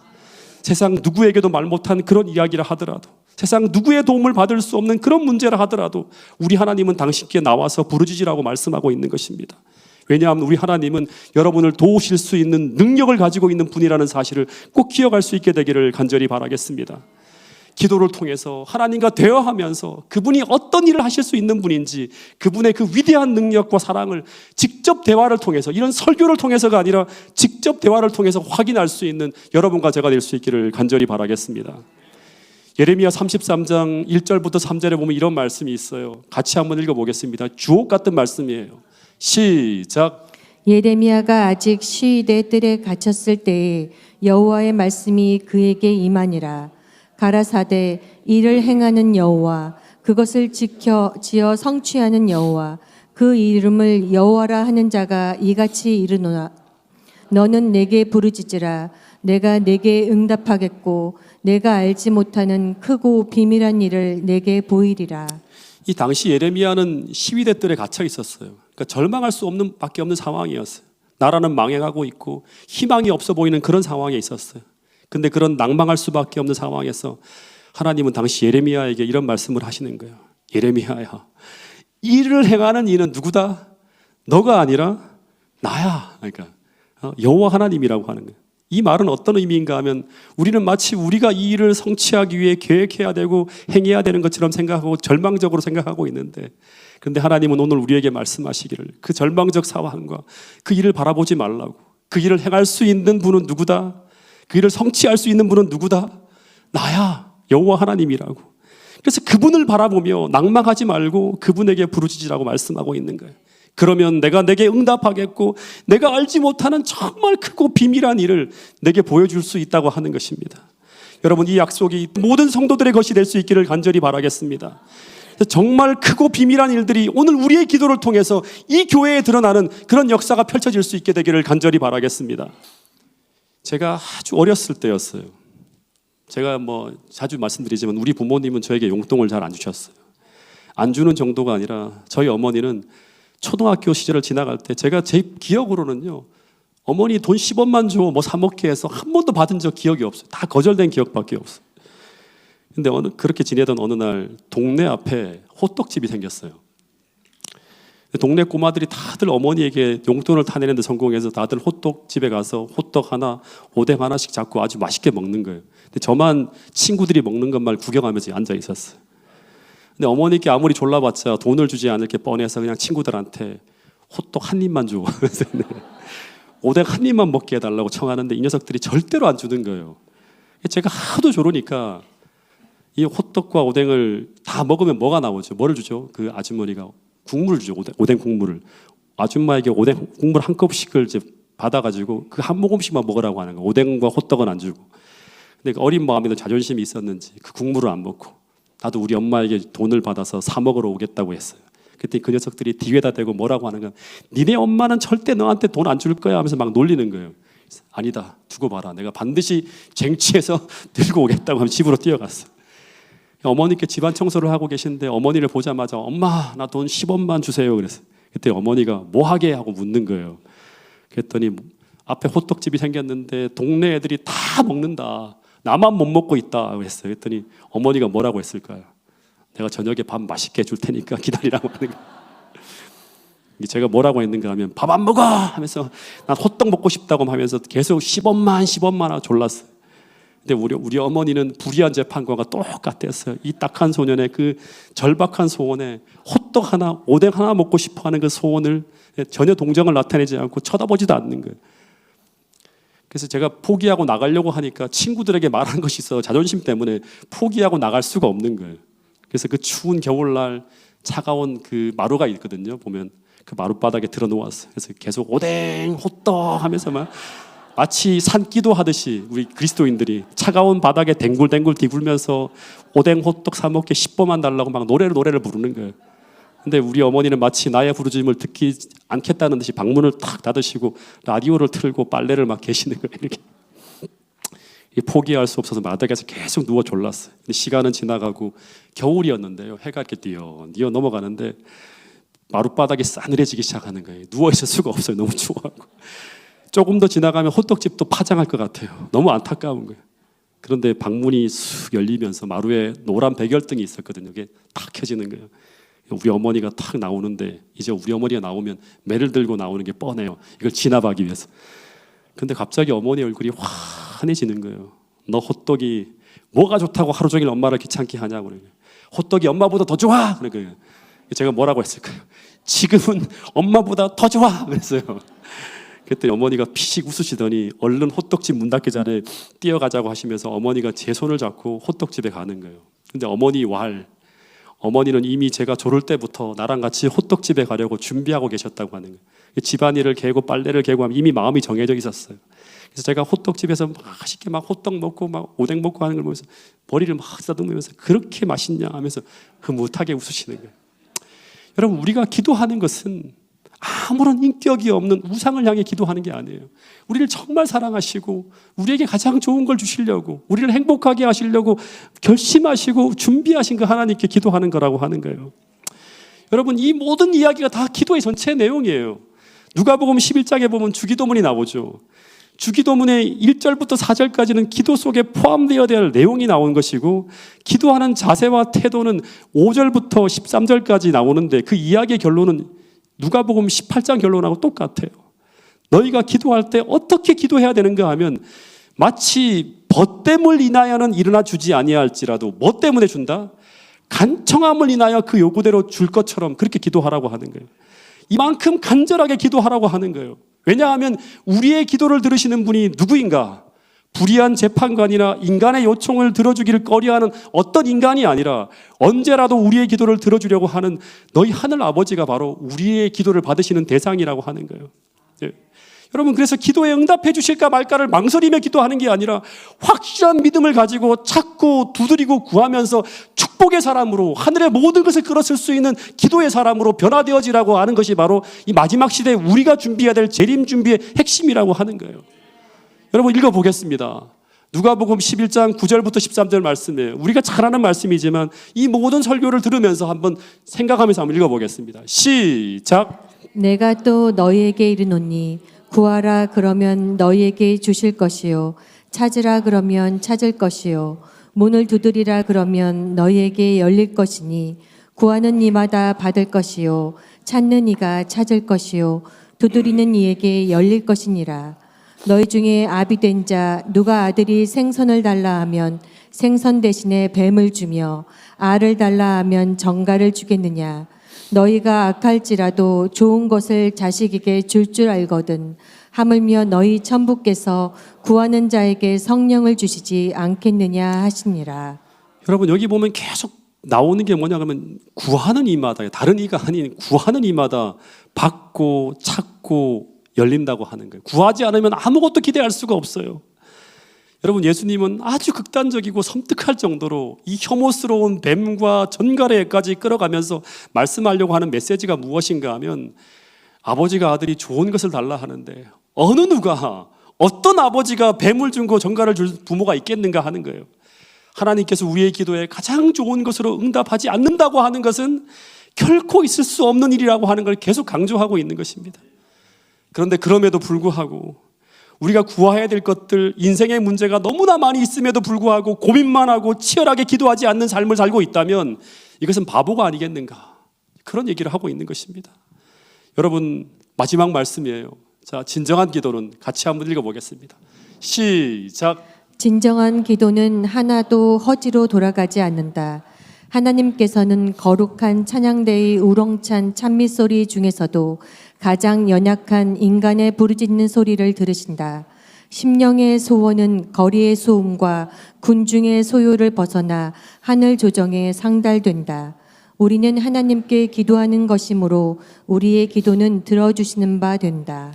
세상 누구에게도 말 못한 그런 이야기라 하더라도, 세상 누구의 도움을 받을 수 없는 그런 문제라 하더라도 우리 하나님은 당신께 나와서 부르짖으라고 말씀하고 있는 것입니다. 왜냐하면 우리 하나님은 여러분을 도우실 수 있는 능력을 가지고 있는 분이라는 사실을 꼭 기억할 수 있게 되기를 간절히 바라겠습니다. 기도를 통해서 하나님과 대화하면서 그분이 어떤 일을 하실 수 있는 분인지, 그분의 그 위대한 능력과 사랑을 직접 대화를 통해서, 이런 설교를 통해서가 아니라 직접 대화를 통해서 확인할 수 있는 여러분과 제가 될 수 있기를 간절히 바라겠습니다. 예레미야 33장 1절부터 3절에 보면 이런 말씀이 있어요. 같이 한번 읽어보겠습니다. 주옥 같은 말씀이에요. 시작. 예레미야가 아직 시위대 뜰에 갇혔을 때에 여호와의 말씀이 그에게 임하니라. 가라사대 이를 행하는 여호와, 그것을 지어 성취하는 여호와, 그 이름을 여호와라 하는 자가 이같이 이르노라. 너는 내게 부르짖으라. 내가 내게 응답하겠고 내가 알지 못하는 크고 비밀한 일을 내게 보이리라. 이 당시 예레미야는 시위대 뜰에 갇혀 있었어요. 그러니까 절망할 수 없는 밖에 없는 상황이었어요. 나라는 망해가고 있고 희망이 없어 보이는 그런 상황에 있었어요. 근데 그런 낭망할 수밖에 없는 상황에서 하나님은 당시 예레미야에게 이런 말씀을 하시는 거예요. 예레미야야, 일을 행하는 이는 누구다? 너가 아니라 나야. 그러니까 여호와 하나님이라고 하는 거예요. 이 말은 어떤 의미인가 하면, 우리는 마치 우리가 이 일을 성취하기 위해 계획해야 되고 행해야 되는 것처럼 생각하고 절망적으로 생각하고 있는데, 그런데 하나님은 오늘 우리에게 말씀하시기를 그 절망적 상황과 그 일을 바라보지 말라고, 그 일을 행할 수 있는 분은 누구다? 그 일을 성취할 수 있는 분은 누구다? 나야, 여호와 하나님이라고. 그래서 그분을 바라보며 낭망하지 말고 그분에게 부르짖으라고 말씀하고 있는 거예요. 그러면 내가 내게 응답하겠고 내가 알지 못하는 정말 크고 비밀한 일을 내게 보여줄 수 있다고 하는 것입니다. 여러분, 이 약속이 모든 성도들의 것이 될 수 있기를 간절히 바라겠습니다. 정말 크고 비밀한 일들이 오늘 우리의 기도를 통해서 이 교회에 드러나는 그런 역사가 펼쳐질 수 있게 되기를 간절히 바라겠습니다. 제가 아주 어렸을 때였어요. 제가 자주 말씀드리지만 우리 부모님은 저에게 용돈을 잘 안 주셨어요. 안 주는 정도가 아니라 저희 어머니는 초등학교 시절을 지나갈 때, 제가 제 기억으로는요, 어머니 돈 10원만 줘 사 먹게 해서 한 번도 받은 적 기억이 없어요. 다 거절된 기억밖에 없어요. 근데 그렇게 지내던 어느 날 동네 앞에 호떡집이 생겼어요. 동네 꼬마들이 다들 어머니에게 용돈을 타내는데 성공해서 다들 호떡집에 가서 호떡 하나, 오뎅 하나씩 잡고 아주 맛있게 먹는 거예요. 근데 저만 친구들이 먹는 것만 구경하면서 앉아 있었어요. 근데 어머니께 아무리 졸라봤자 돈을 주지 않을 게 뻔해서 그냥 친구들한테 호떡 한 입만 줘, 오뎅 한 입만 먹게 해달라고 청하는데 이 녀석들이 절대로 안 주는 거예요. 제가 하도 조르니까 이 호떡과 오뎅을 다 먹으면 뭐가 나오죠? 뭐를 주죠? 그 아주머니가 국물을 주죠. 오뎅 국물을. 아줌마에게 오뎅 국물 한 컵씩을 이제 받아가지고 그 한 모금씩만 먹으라고 하는 거예요. 오뎅과 호떡은 안 주고. 근데 어린 마음에도 자존심이 있었는지 그 국물을 안 먹고, 나도 우리 엄마에게 돈을 받아서 사 먹으러 오겠다고 했어요. 그때 그 녀석들이 뒤에다 대고 뭐라고 하는 거야. 니네 엄마는 절대 너한테 돈 안 줄 거야 하면서 막 놀리는 거예요. 아니다, 두고 봐라. 내가 반드시 쟁취해서 들고 오겠다고 하면 집으로 뛰어갔어. 어머니께 집안 청소를 하고 계신데 어머니를 보자마자 엄마, 나 돈 10원만 주세요. 그래서 그때 어머니가 뭐 하게 하고 묻는 거예요. 그랬더니 앞에 호떡집이 생겼는데 동네 애들이 다 먹는다, 나만 못 먹고 있다 그랬어요. 그랬더니 어머니가 뭐라고 했을까요? 내가 저녁에 밥 맛있게 줄 테니까 기다리라고 하는 거예요. 제가 뭐라고 했는가 하면 밥 안 먹어 하면서 난 호떡 먹고 싶다고 하면서 계속 10원만 하고 졸랐어요. 근데 우리 어머니는 불의한 재판관과 똑같았어요. 이 딱한 소년의 그 절박한 소원에 호떡 하나, 오뎅 하나 먹고 싶어하는 그 소원을 전혀 동정을 나타내지 않고 쳐다보지도 않는 거예요. 그래서 제가 포기하고 나가려고 하니까 친구들에게 말한 것이 있어 자존심 때문에 포기하고 나갈 수가 없는 거예요. 그래서 그 추운 겨울날 차가운 그 마루가 있거든요. 보면 그 마룻바닥에 들어 누웠어요. 그래서 계속 오뎅, 호떡 하면서 마치 산기도 하듯이 우리 그리스도인들이 차가운 바닥에 댕굴댕굴 디굴면서 오뎅, 호떡 사 먹게 10번만 달라고 막 노래를 부르는 거예요. 근데 우리 어머니는 마치 나의 부르짖음을 듣기 않겠다는 듯이 방문을 탁 닫으시고 라디오를 틀고 빨래를 막 계시는 거예요. 이렇게 포기할 수 없어서 마당에서 계속 누워 졸랐어요. 근데 시간은 지나가고 겨울이었는데요. 해가 이렇게 뛰어 넘어가는데 마룻바닥이 싸늘해지기 시작하는 거예요. 누워 있을 수가 없어요. 너무 추워하고. 조금 더 지나가면 호떡집도 파장할 것 같아요. 너무 안타까운 거예요. 그런데 방문이 쑥 열리면서 마루에 노란 백열등이 있었거든요. 이게 탁 켜지는 거예요. 우리 어머니가 탁 나오는데 이제 우리 어머니가 나오면 매를 들고 나오는 게 뻔해요. 이걸 진압하기 위해서. 근데 갑자기 어머니 얼굴이 환해지는 거예요. 너 호떡이 뭐가 좋다고 하루 종일 엄마를 귀찮게 하냐고 그래요. 호떡이 엄마보다 더 좋아. 그러니까 제가 뭐라고 했을까요? 지금은 엄마보다 더 좋아. 그랬어요. 그때 어머니가 피식 웃으시더니 얼른 호떡집 문 닫기 전에 뛰어가자고 하시면서 어머니가 제 손을 잡고 호떡집에 가는 거예요. 근데 어머니는 이미 제가 졸을 때부터 나랑 같이 호떡집에 가려고 준비하고 계셨다고 하는 거예요. 집안일을 개고 빨래를 개고 하면 이미 마음이 정해져 있었어요. 그래서 제가 호떡집에서 맛있게 막 호떡 먹고 막 오뎅 먹고 하는 걸 보면서 머리를 막 쓰다듬으면서 그렇게 맛있냐 하면서 흐뭇하게 웃으시는 거예요. 여러분, 우리가 기도하는 것은 아무런 인격이 없는 우상을 향해 기도하는 게 아니에요. 우리를 정말 사랑하시고 우리에게 가장 좋은 걸 주시려고 우리를 행복하게 하시려고 결심하시고 준비하신 그 하나님께 기도하는 거라고 하는 거예요. 여러분, 이 모든 이야기가 다 기도의 전체 내용이에요. 누가복음 11장에 보면 주기도문이 나오죠. 주기도문의 1절부터 4절까지는 기도 속에 포함되어야 될 내용이 나온 것이고 기도하는 자세와 태도는 5절부터 13절까지 나오는데 그 이야기의 결론은 누가복음 18장 결론하고 똑같아요. 너희가 기도할 때 어떻게 기도해야 되는가 하면 마치 벗됨을 인하여는 일어나 주지 아니할지라도 뭐 때문에 준다? 간청함을 인하여 그 요구대로 줄 것처럼 그렇게 기도하라고 하는 거예요. 이만큼 간절하게 기도하라고 하는 거예요. 왜냐하면 우리의 기도를 들으시는 분이 누구인가? 불의한 재판관이나 인간의 요청을 들어주기를 꺼려하는 어떤 인간이 아니라 언제라도 우리의 기도를 들어주려고 하는 너희 하늘 아버지가 바로 우리의 기도를 받으시는 대상이라고 하는 거예요. 예. 여러분, 그래서 기도에 응답해 주실까 말까를 망설이며 기도하는 게 아니라 확실한 믿음을 가지고 찾고 두드리고 구하면서 축복의 사람으로 하늘의 모든 것을 끌어쓸 수 있는 기도의 사람으로 변화되어지라고 하는 것이 바로 이 마지막 시대에 우리가 준비해야 될 재림 준비의 핵심이라고 하는 거예요. 여러분, 읽어보겠습니다. 누가복음 11장 9절부터 13절 말씀이에요. 우리가 잘 아는 말씀이지만 이 모든 설교를 들으면서 한번 생각하면서 한번 읽어보겠습니다. 시작. 내가 또 너희에게 이르노니 구하라 그러면 너희에게 주실 것이요 찾으라 그러면 찾을 것이요 문을 두드리라 그러면 너희에게 열릴 것이니 구하는 이마다 받을 것이요 찾는 이가 찾을 것이요 두드리는 이에게 열릴 것이니라. 너희 중에 아비 된 자 누가 아들이 생선을 달라 하면 생선 대신에 뱀을 주며 알을 달라 하면 정갈을 주겠느냐. 너희가 악할지라도 좋은 것을 자식에게 줄 알거든 하물며 너희 천부께서 구하는 자에게 성령을 주시지 않겠느냐 하시니라. 여러분, 여기 보면 계속 나오는 게 뭐냐 하면 구하는 이마다, 다른 이가 아닌 구하는 이마다 받고 찾고 열린다고 하는 거예요. 구하지 않으면 아무것도 기대할 수가 없어요. 여러분, 예수님은 아주 극단적이고 섬뜩할 정도로 이 혐오스러운 뱀과 전갈에까지 끌어가면서 말씀하려고 하는 메시지가 무엇인가 하면 아버지가 아들이 좋은 것을 달라 하는데 어느 누가 어떤 아버지가 뱀을 주고 전갈을 줄 부모가 있겠는가 하는 거예요. 하나님께서 우리의 기도에 가장 좋은 것으로 응답하지 않는다고 하는 것은 결코 있을 수 없는 일이라고 하는 걸 계속 강조하고 있는 것입니다. 그런데 그럼에도 불구하고 우리가 구해야 될 것들, 인생의 문제가 너무나 많이 있음에도 불구하고 고민만 하고 치열하게 기도하지 않는 삶을 살고 있다면 이것은 바보가 아니겠는가, 그런 얘기를 하고 있는 것입니다. 여러분, 마지막 말씀이에요. 자, 진정한 기도는 같이 한번 읽어보겠습니다. 시작. 진정한 기도는 하나도 허지로 돌아가지 않는다. 하나님께서는 거룩한 찬양대의 우렁찬 찬미소리 중에서도 가장 연약한 인간의 부르짖는 소리를 들으신다. 심령의 소원은 거리의 소음과 군중의 소요를 벗어나 하늘 조정에 상달된다. 우리는 하나님께 기도하는 것이므로 우리의 기도는 들어주시는 바 된다.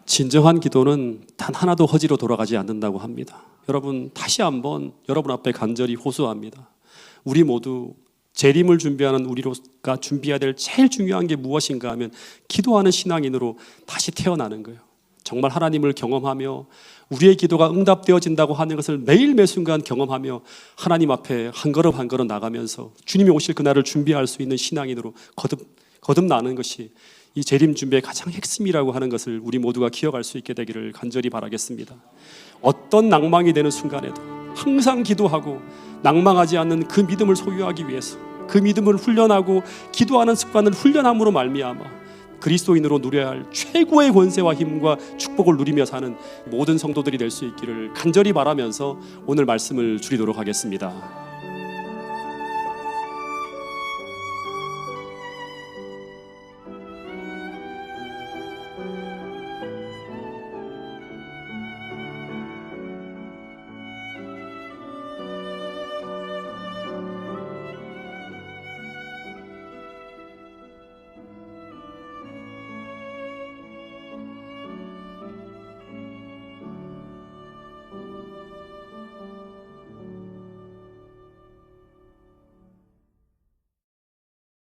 진정한 기도는 단 하나도 허지로 돌아가지 않는다고 합니다. 여러분, 다시 한번 여러분 앞에 간절히 호소합니다. 우리 모두 재림을 준비하는 우리가 준비해야 될 제일 중요한 게 무엇인가 하면 기도하는 신앙인으로 다시 태어나는 거예요. 정말 하나님을 경험하며 우리의 기도가 응답되어진다고 하는 것을 매일 매순간 경험하며 하나님 앞에 한 걸음 한 걸음 나가면서 주님이 오실 그날을 준비할 수 있는 신앙인으로 거듭나는 것이 이 재림 준비의 가장 핵심이라고 하는 것을 우리 모두가 기억할 수 있게 되기를 간절히 바라겠습니다. 어떤 낭망이 되는 순간에도 항상 기도하고 낭망하지 않는 그 믿음을 소유하기 위해서 그 믿음을 훈련하고 기도하는 습관을 훈련함으로 말미암아 그리스도인으로 누려야 할 최고의 권세와 힘과 축복을 누리며 사는 모든 성도들이 될 수 있기를 간절히 바라면서 오늘 말씀을 줄이도록 하겠습니다.